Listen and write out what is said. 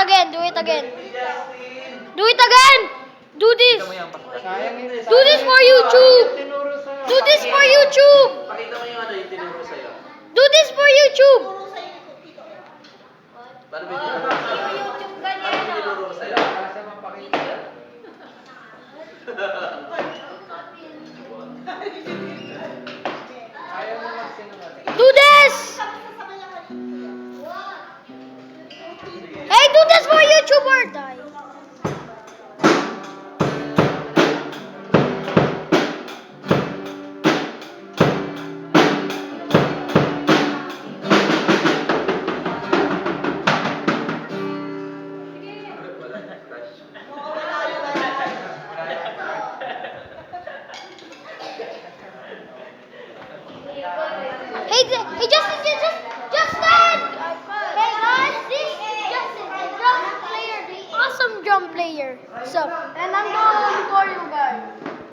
again. Do it again. Do it again. Do this. Do this for YouTube. Do this for YouTube. Pakita mo yung ano yung tinuro sa'yo. Do this for YouTube. Paano ba yung tinuro mo sa'yo? Do this. Hey, do this for YouTube or die. Hey, just stand. Hey guys, this is Justin, the drum player, the awesome drum player. So, and I'm gonna record you guys.